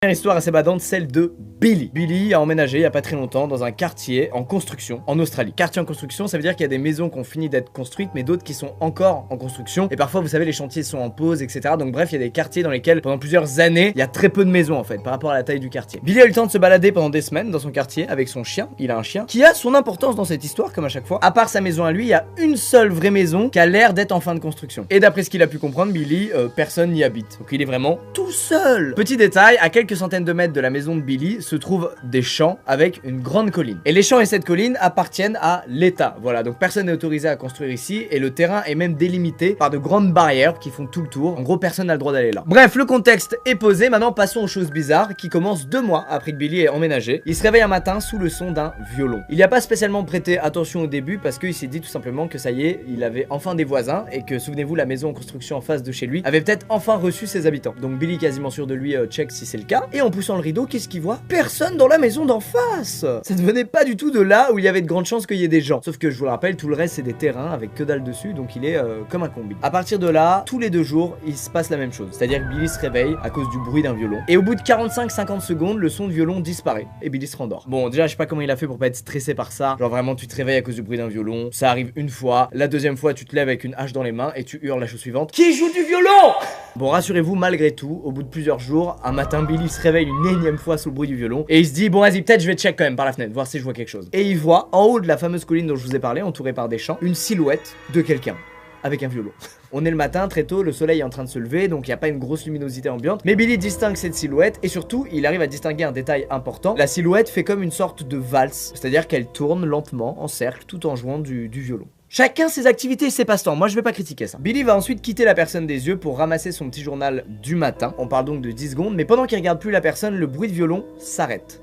Première histoire assez badante, celle de Billy. Billy a emménagé il y a pas très longtemps dans un quartier en construction en Australie. Quartier en construction, ça veut dire qu'il y a des maisons qui ont fini d'être construites, mais d'autres qui sont encore en construction. Et parfois, vous savez, les chantiers sont en pause, etc. Donc bref, il y a des quartiers dans lesquels, pendant plusieurs années, il y a très peu de maisons en fait, par rapport à la taille du quartier. Billy a eu le temps de se balader pendant des semaines dans son quartier avec son chien. Il a un chien qui a son importance dans cette histoire, comme à chaque fois. À part sa maison à lui, il y a une seule vraie maison qui a l'air d'être en fin de construction. Et d'après ce qu'il a pu comprendre, Billy, personne n'y habite. Donc il est vraiment tout seul. Petit détail, à quelques centaines de mètres de la maison de Billy se trouvent des champs avec une grande colline. Et les champs et cette colline appartiennent à l'État. Voilà, donc personne n'est autorisé à construire ici et le terrain est même délimité par de grandes barrières qui font tout le tour. En gros, personne n'a le droit d'aller là. Bref, le contexte est posé. Maintenant, passons aux choses bizarres qui commencent 2 mois après que Billy ait emménagé. Il se réveille un matin sous le son d'un violon. Il n'y a pas spécialement prêté attention au début parce qu'il s'est dit tout simplement que ça y est, il avait enfin des voisins et que, souvenez-vous, la maison en construction en face de chez lui avait peut-être enfin reçu ses habitants. Donc Billy, quasiment sûr de lui, check si c'est le cas. Et en poussant le rideau, qu'est-ce qu'il voit? Personne dans la maison d'en face. Ça ne venait pas du tout de là où il y avait de grandes chances qu'il y ait des gens. Sauf que je vous le rappelle, tout le reste c'est des terrains avec que dalle dessus, donc il est comme un combi. À partir de là, tous les 2 jours, il se passe la même chose. C'est-à-dire que Billy se réveille à cause du bruit d'un violon. Et au bout de 45-50 secondes, le son de violon disparaît et Billy se rendort. Bon, déjà, je sais pas comment il a fait pour pas être stressé par ça. Genre vraiment, tu te réveilles à cause du bruit d'un violon. Ça arrive une fois. La deuxième fois, tu te lèves avec une hache dans les mains et tu hurles la chose suivante: qui joue du violon? Bon, rassurez-vous, malgré tout, au bout de plusieurs jours, un matin, Billy se réveille une énième fois sous le bruit du violon et il se dit: bon, vas-y, peut-être je vais check quand même par la fenêtre, voir si je vois quelque chose. Et il voit, en haut de la fameuse colline dont je vous ai parlé, entourée par des champs, une silhouette de quelqu'un avec un violon. On est le matin, très tôt, le soleil est en train de se lever, donc il n'y a pas une grosse luminosité ambiante. Mais Billy distingue cette silhouette et surtout, il arrive à distinguer un détail important. La silhouette fait comme une sorte de valse, c'est-à-dire qu'elle tourne lentement en cercle tout en jouant du violon. Chacun ses activités et ses passe-temps, moi je vais pas critiquer ça. Billy va ensuite quitter la personne des yeux pour ramasser son petit journal du matin. On parle donc de 10 secondes, mais pendant qu'il regarde plus la personne, le bruit de violon s'arrête.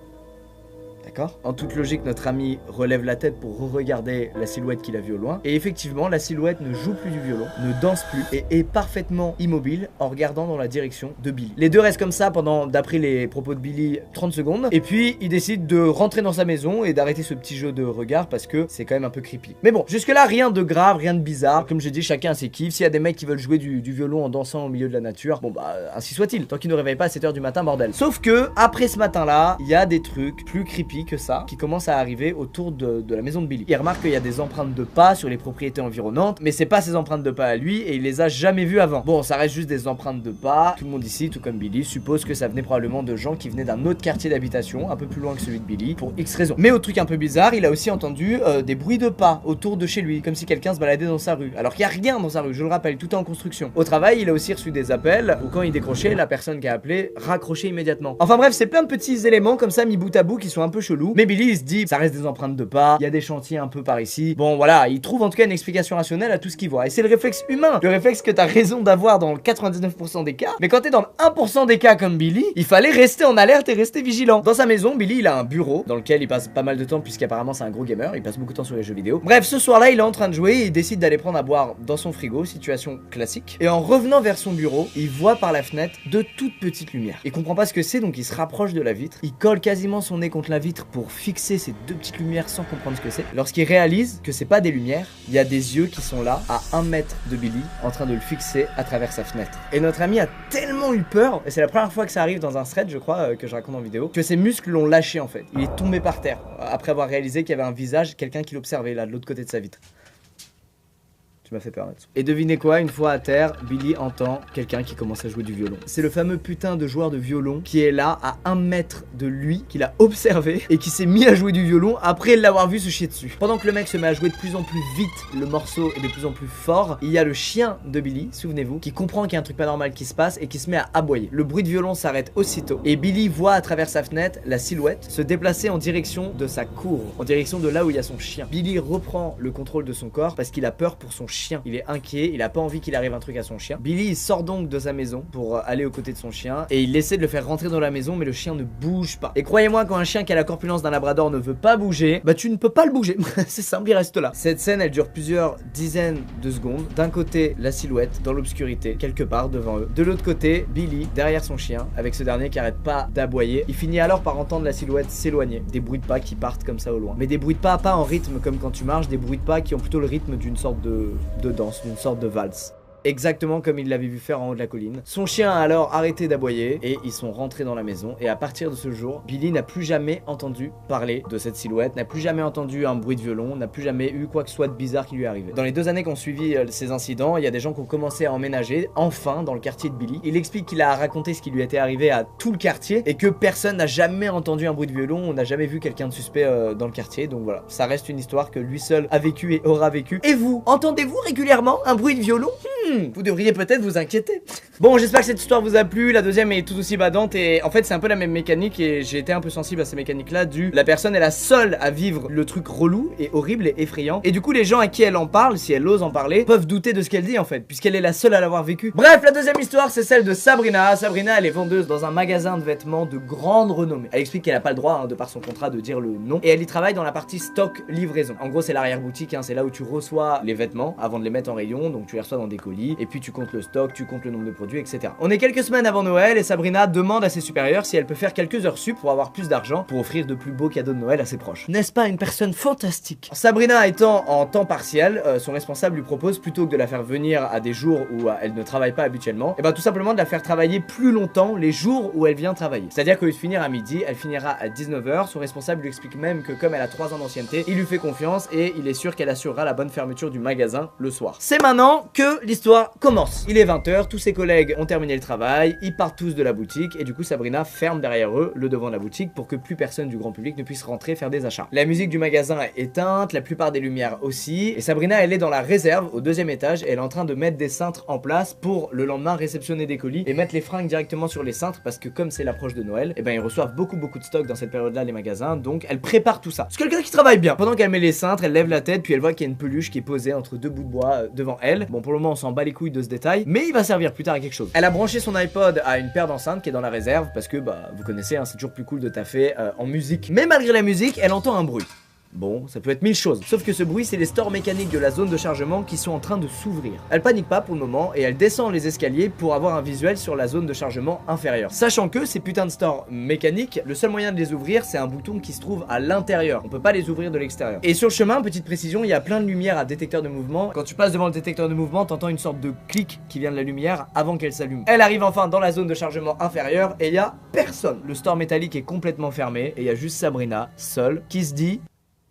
D'accord? En toute logique, notre ami relève la tête pour re-regarder la silhouette qu'il a vue au loin. Et effectivement, la silhouette ne joue plus du violon, ne danse plus et est parfaitement immobile en regardant dans la direction de Billy. Les deux restent comme ça pendant, d'après les propos de Billy, 30 secondes. Et puis, il décide de rentrer dans sa maison et d'arrêter ce petit jeu de regard parce que c'est quand même un peu creepy. Mais bon, jusque-là, rien de grave, rien de bizarre. Comme je dis, chacun a ses kiffs. S'il y a des mecs qui veulent jouer du violon en dansant au milieu de la nature, bon bah, ainsi soit-il. Tant qu'ils ne réveillent pas à 7h du matin, bordel. Sauf que, après ce matin-là, il y a des trucs plus creepy que ça qui commencent à arriver autour de la maison de Billy. Il remarque qu'il y a des empreintes de pas sur les propriétés environnantes, mais c'est pas ces empreintes de pas à lui et il les a jamais vues avant. Bon, ça reste juste des empreintes de pas. Tout le monde ici, tout comme Billy, suppose que ça venait probablement de gens qui venaient d'un autre quartier d'habitation, un peu plus loin que celui de Billy, pour X raisons. Mais au truc un peu bizarre, il a aussi entendu des bruits de pas autour de chez lui, comme si quelqu'un se baladait dans sa rue. Alors qu'il n'y a rien dans sa rue, je le rappelle, tout est en construction. Au travail, il a aussi reçu des appels où quand il décrochait, la personne qui a appelé raccrochait immédiatement. Enfin bref, c'est plein de petits éléments comme ça mis bout à bout qui sont un peu chelous. Mais Billy il se dit, ça reste des empreintes de pas, il y a des chantiers un peu par ici. Bon voilà, il trouve en tout cas une explication rationnelle à tout ce qu'il voit. Et c'est le réflexe humain, le réflexe que t'as raison d'avoir dans le 99% des cas. Mais quand t'es dans le 1% des cas comme Billy, il fallait rester en alerte et rester vigilant. Dans sa maison, Billy il a un bureau dans lequel il passe pas mal de temps puisqu'apparemment c'est un gros gamer, il passe beaucoup de temps sur les jeux vidéo. Bref, ce soir-là, il est en train de jouer et il décide d'aller prendre à boire dans son frigo, situation classique. Et en revenant vers son bureau, il voit par la fenêtre de toutes petites lumières. Il comprend pas ce que c'est, donc il se rapproche de la vitre. Il colle quasiment son nez contre la vitre pour fixer ces 2 petites lumières sans comprendre ce que c'est. Lorsqu'il réalise que c'est pas des lumières, il y a des yeux qui sont là à 1 mètre de Billy en train de le fixer à travers sa fenêtre. Et notre ami a tellement eu peur, et c'est la première fois que ça arrive dans un thread, je crois, que je raconte en vidéo, que ses muscles l'ont lâché en fait. Il est tombé par terre après avoir réalisé qu'il y avait un visage, quelqu'un qui l'observait là de l'autre côté de sa vitre. Tu m'as fait peur là-dessus. Et devinez quoi, une fois à terre, Billy entend quelqu'un qui commence à jouer du violon. C'est le fameux putain de joueur de violon qui est là à 1 mètre de lui, qu'il a observé et qui s'est mis à jouer du violon après l'avoir vu se chier dessus. Pendant que le mec se met à jouer de plus en plus vite, le morceau est de plus en plus fort, il y a le chien de Billy, souvenez-vous, qui comprend qu'il y a un truc pas normal qui se passe et qui se met à aboyer. Le bruit de violon s'arrête aussitôt et Billy voit à travers sa fenêtre la silhouette se déplacer en direction de sa cour, en direction de là où il y a son chien. Billy reprend le contrôle de son corps parce qu'il a peur pour son chien. Il est inquiet, il a pas envie qu'il arrive un truc à son chien. Billy il sort donc de sa maison pour aller aux côtés de son chien et il essaie de le faire rentrer dans la maison, mais le chien ne bouge pas. Et croyez-moi, quand un chien qui a la corpulence d'un labrador ne veut pas bouger, bah tu ne peux pas le bouger. C'est simple, il reste là. Cette scène elle dure plusieurs dizaines de secondes. D'un côté la silhouette dans l'obscurité quelque part devant eux, de l'autre côté Billy derrière son chien avec ce dernier qui arrête pas d'aboyer. Il finit alors par entendre la silhouette s'éloigner, des bruits de pas qui partent comme ça au loin, mais des bruits de pas en rythme comme quand tu marches, des bruits de pas qui ont plutôt le rythme d'une sorte de danse, d'une sorte de valse. exactement comme il l'avait vu faire en haut de la colline. Son chien a alors arrêté d'aboyer et ils sont rentrés dans la maison. Et à partir de ce jour, Billy n'a plus jamais entendu parler de cette silhouette, n'a plus jamais entendu un bruit de violon, n'a plus jamais eu quoi que ce soit de bizarre qui lui est arrivé. Dans les 2 années qui ont suivi ces incidents, il y a des gens qui ont commencé à emménager enfin dans le quartier de Billy. Il explique qu'il a raconté ce qui lui était arrivé à tout le quartier et que personne n'a jamais entendu un bruit de violon, on n'a jamais vu quelqu'un de suspect dans le quartier. Donc voilà, ça reste une histoire que lui seul a vécu et aura vécu. Et vous, entendez-vous régulièrement un bruit de violon? Vous devriez peut-être vous inquiéter. Bon, j'espère que cette histoire vous a plu. La deuxième est tout aussi badante et en fait c'est un peu la même mécanique et j'ai été un peu sensible à ces mécaniques là la personne est la seule à vivre le truc relou et horrible et effrayant et du coup les gens à qui elle en parle, si elle ose en parler, peuvent douter de ce qu'elle dit en fait puisqu'elle est la seule à l'avoir vécu. Bref, la deuxième histoire c'est celle de Sabrina. Sabrina elle est vendeuse dans un magasin de vêtements de grande renommée. Elle explique qu'elle a pas le droit de par son contrat de dire le nom et elle y travaille dans la partie stock livraison. En gros c'est l'arrière-boutique, c'est là où tu reçois les vêtements avant de les mettre en rayon, donc tu les reçois dans des colis et puis tu comptes le stock, tu comptes le nombre de produits, etc. On est quelques semaines avant Noël et Sabrina demande à ses supérieurs si elle peut faire quelques heures sup pour avoir plus d'argent pour offrir de plus beaux cadeaux de Noël à ses proches. N'est-ce pas une personne fantastique? Sabrina étant en temps partiel, son responsable lui propose plutôt que de la faire venir à des jours où elle ne travaille pas habituellement, et tout simplement de la faire travailler plus longtemps les jours où elle vient travailler. C'est-à-dire qu'au lieu de finir à midi, elle finira à 19 h. Son responsable lui explique même que comme elle a 3 ans d'ancienneté, il lui fait confiance et il est sûr qu'elle assurera la bonne fermeture du magasin le soir. C'est maintenant que l'histoire commence. Il est 20 h, tous ses collègues ont terminé le travail, ils partent tous de la boutique et du coup Sabrina ferme derrière eux le devant de la boutique pour que plus personne du grand public ne puisse rentrer faire des achats. La musique du magasin est éteinte, la plupart des lumières aussi, et Sabrina elle est dans la réserve au 2e étage et elle est en train de mettre des cintres en place pour le lendemain réceptionner des colis et mettre les fringues directement sur les cintres parce que comme c'est l'approche de Noël, ils reçoivent beaucoup de stock dans cette période là les magasins, donc elle prépare tout ça. C'est quelqu'un qui travaille bien. Pendant qu'elle met les cintres, elle lève la tête puis elle voit qu'il y a une peluche qui est posée entre 2 bouts de bois devant elle. Bon pour le moment on s'en bat les couilles de ce détail, mais il va servir plus tard à quelque chose. Elle a branché son iPod à une paire d'enceintes qui est dans la réserve parce que vous connaissez c'est toujours plus cool de taffer en musique. Mais malgré la musique, elle entend un bruit. Bon, ça peut être 1000 choses, sauf que ce bruit c'est les stores mécaniques de la zone de chargement qui sont en train de s'ouvrir. Elle panique pas pour le moment et elle descend les escaliers pour avoir un visuel sur la zone de chargement inférieure. Sachant que ces putains de stores mécaniques, le seul moyen de les ouvrir c'est un bouton qui se trouve à l'intérieur. On peut pas les ouvrir de l'extérieur. Et sur le chemin, petite précision, il y a plein de lumières à détecteur de mouvement. Quand tu passes devant le détecteur de mouvement, t'entends une sorte de clic qui vient de la lumière avant qu'elle s'allume. Elle arrive enfin dans la zone de chargement inférieure et il y a personne. Le store métallique est complètement fermé et il y a juste Sabrina, seule, qui se dit...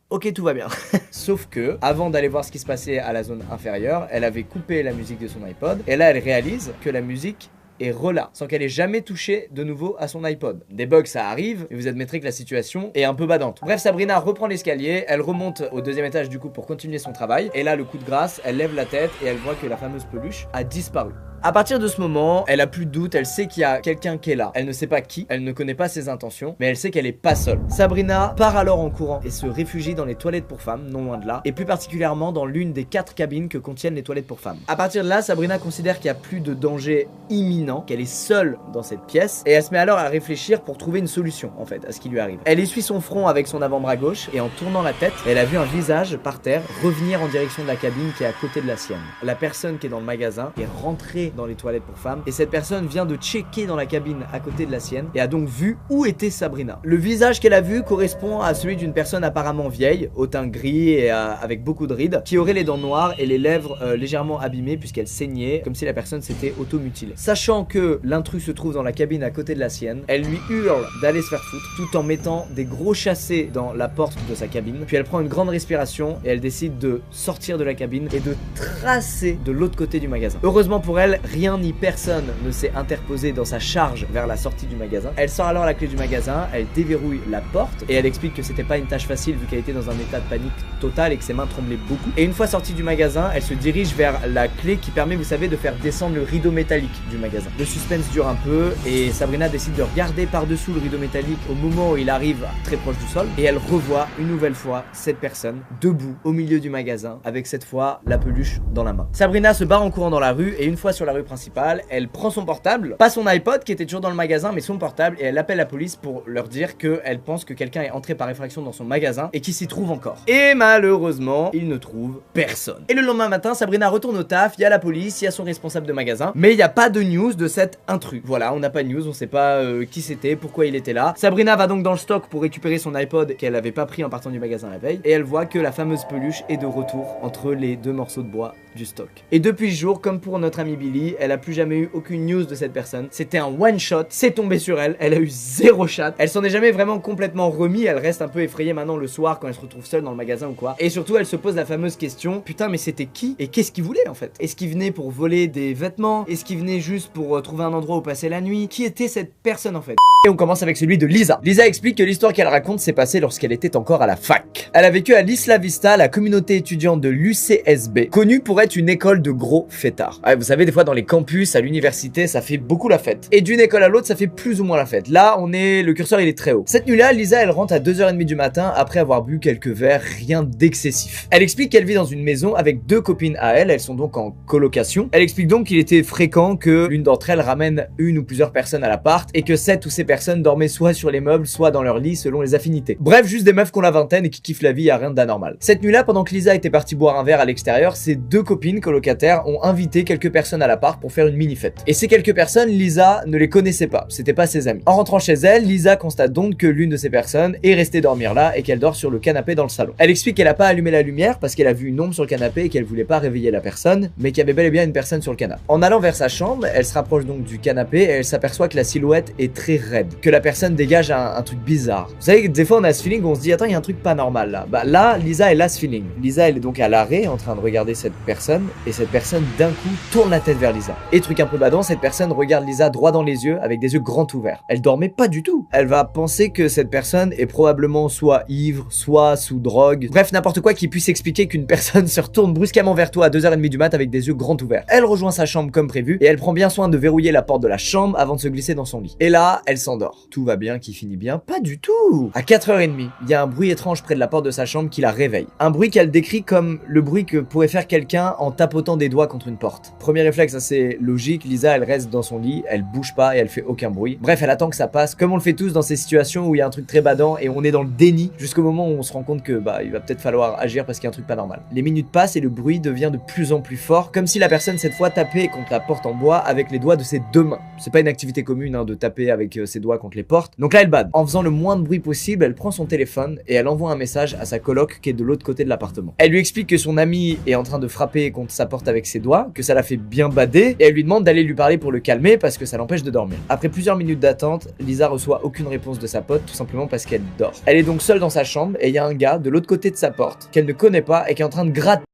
Ok, tout va bien. Sauf que, avant d'aller voir ce qui se passait à la zone inférieure, elle avait coupé la musique de son iPod. Et là, elle réalise que la musique est relâche, sans qu'elle ait jamais touché de nouveau à son iPod. Des bugs, ça arrive, mais vous admettrez que la situation est un peu badante. Bref, Sabrina reprend l'escalier, elle remonte au 2e étage du coup pour continuer son travail. Et là, le coup de grâce, elle lève la tête et elle voit que la fameuse peluche a disparu. À partir de ce moment, elle a plus de doute, elle sait qu'il y a quelqu'un qui est là. Elle ne sait pas qui, elle ne connaît pas ses intentions, mais elle sait qu'elle est pas seule. Sabrina part alors en courant et se réfugie dans les toilettes pour femmes, non loin de là, et plus particulièrement dans l'une des 4 cabines que contiennent les toilettes pour femmes. À partir de là, Sabrina considère qu'il n'y a plus de danger imminent, qu'elle est seule dans cette pièce, et elle se met alors à réfléchir pour trouver une solution en fait à ce qui lui arrive. Elle essuie son front avec son avant-bras gauche et en tournant la tête, elle a vu un visage par terre revenir en direction de la cabine qui est à côté de la sienne. La personne qui est dans le magasin est rentrée dans les toilettes pour femmes et cette personne vient de checker dans la cabine à côté de la sienne et a donc vu où était Sabrina. Le visage qu'elle a vu correspond à celui d'une personne apparemment vieille, au teint gris et avec beaucoup de rides, qui aurait les dents noires et les lèvres légèrement abîmées puisqu'elle saignait, comme si la personne s'était automutilée. Sachant que l'intrus se trouve dans la cabine à côté de la sienne, elle lui hurle d'aller se faire foutre tout en mettant des gros chassés dans la porte de sa cabine, puis elle prend une grande respiration et elle décide de sortir de la cabine et de tracer de l'autre côté du magasin. Heureusement pour elle, rien ni personne ne s'est interposé dans sa charge vers la sortie du magasin. Elle sort alors la clé du magasin, elle déverrouille la porte et elle explique que c'était pas une tâche facile vu qu'elle était dans un état de panique total et que ses mains tremblaient beaucoup. Et une fois sortie du magasin, elle se dirige vers la clé qui permet, vous savez, de faire descendre le rideau métallique du magasin. Le suspense dure un peu et Sabrina décide de regarder par-dessous le rideau métallique au moment où il arrive très proche du sol et elle revoit une nouvelle fois cette personne debout au milieu du magasin avec cette fois la peluche dans la main. Sabrina se barre en courant dans la rue et une fois sur la rue principale, elle prend son portable, pas son iPod qui était toujours dans le magasin mais son portable et elle appelle la police pour leur dire qu'elle pense que quelqu'un est entré par effraction dans son magasin et qui s'y trouve encore. Et malheureusement, il ne trouve personne. Et le lendemain matin, Sabrina retourne au taf, il y a la police, il y a son responsable de magasin, mais il n'y a pas de news de cet intrus. Voilà, on n'a pas de news, on sait pas qui c'était, pourquoi il était là. Sabrina va donc dans le stock pour récupérer son iPod qu'elle avait pas pris en partant du magasin la veille et elle voit que la fameuse peluche est de retour entre les deux morceaux de bois du stock. Et depuis ce jour, comme pour notre amie Billy, elle a plus jamais eu aucune news de cette personne. C'était un one shot, c'est tombé sur elle, elle a eu 0 chat. Elle s'en est jamais vraiment complètement remis, elle reste un peu effrayée maintenant le soir quand elle se retrouve seule dans le magasin ou quoi. Et surtout, elle se pose la fameuse question, putain mais c'était qui et qu'est-ce qu'il voulait en fait? Est-ce qu'il venait pour voler des vêtements? Est-ce qu'il venait juste pour trouver un endroit où passer la nuit? Qui était cette personne en fait? Et on commence avec celui de Lisa. Lisa explique que l'histoire qu'elle raconte s'est passée lorsqu'elle était encore à la fac. Elle a vécu à l'Isla Vista, la communauté étudiante de l'UCSB, connue pour être une école de gros fêtards. Ouais, vous savez, des fois dans les campus, à l'université, ça fait beaucoup la fête. Et d'une école à l'autre, ça fait plus ou moins la fête. Là, le curseur il est très haut. Cette nuit-là, Lisa, elle rentre à 2h30 du matin après avoir bu quelques verres, rien d'excessif. Elle explique qu'elle vit dans une maison avec 2 copines à elle, elles sont donc en colocation. Elle explique donc qu'il était fréquent que l'une d'entre elles ramène une ou plusieurs personnes à l'appart et que cette ou ces personnes dormaient soit sur les meubles, soit dans leur lit selon les affinités. Bref, juste des meufs qui ont la vingtaine et qui kiffent la vie, y a rien d'anormal. Cette nuit-là, pendant que Lisa était partie boire un verre à l'extérieur, ses 2 copines colocataires ont invité quelques personnes à l'appart pour faire une mini-fête. Et ces quelques personnes, Lisa ne les connaissait pas, c'était pas ses amis. En rentrant chez elle, Lisa constate donc que l'une de ces personnes est restée dormir là et qu'elle dort sur le canapé dans le salon. Elle explique qu'elle a pas allumé la lumière parce qu'elle a vu une ombre sur le canapé et qu'elle voulait pas réveiller la personne, mais qu'il y avait bel et bien une personne sur le canapé. En allant vers sa chambre, elle se rapproche donc du canapé et elle s'aperçoit que la silhouette est très raide, que la personne dégage un truc bizarre. Vous savez que des fois on a ce feeling où on se dit attends, il y a un truc pas normal là. Bah là, Lisa elle a ce feeling. Lisa elle est donc à l'arrêt en train de regarder cette personne et cette personne d'un coup tourne la tête vers Lisa. Et truc un peu badant, cette personne regarde Lisa droit dans les yeux avec des yeux grands ouverts. Elle dormait pas du tout. Elle va penser que cette personne est probablement soit ivre, soit sous drogue. Bref, n'importe quoi qui puisse expliquer qu'une personne se retourne brusquement vers toi à 2h30 du mat avec des yeux grands ouverts. Elle rejoint sa chambre comme prévu et elle prend bien soin de verrouiller la porte de la chambre avant de se glisser dans son lit. Et là, elle s'endort. Tout va bien qui finit bien? Pas du tout. À 4h30, il y a un bruit étrange près de la porte de sa chambre qui la réveille. Un bruit qu'elle décrit comme le bruit que pourrait faire quelqu'un en tapotant des doigts contre une porte. Premier réflexe assez logique, Lisa elle reste dans son lit, elle bouge pas et elle fait aucun bruit. Bref, elle attend que ça passe, comme on le fait tous dans ces situations où il y a un truc très badant et on est dans le déni jusqu'au moment où on se rend compte que il va peut-être falloir agir parce qu'il y a un truc pas normal. Les minutes passent et le bruit devient de plus en plus fort, comme si la personne cette fois tapait contre la porte en bois avec les doigts de ses 2 mains. C'est pas une activité commune de taper avec ses doigts contre les portes. Donc là elle bade. En faisant le moins de bruit possible, elle prend son téléphone et elle envoie un message à sa coloc qui est de l'autre côté de l'appartement. Elle lui explique que son ami est en train de frapper contre sa porte avec ses doigts, que ça la fait bien bader et elle lui demande d'aller lui parler pour le calmer parce que ça l'empêche de dormir. Après plusieurs minutes d'attente, Lisa reçoit aucune réponse de sa pote tout simplement parce qu'elle dort. Elle est donc seule dans sa chambre et il y a un gars de l'autre côté de sa porte qu'elle ne connaît pas et qui est en train de gratter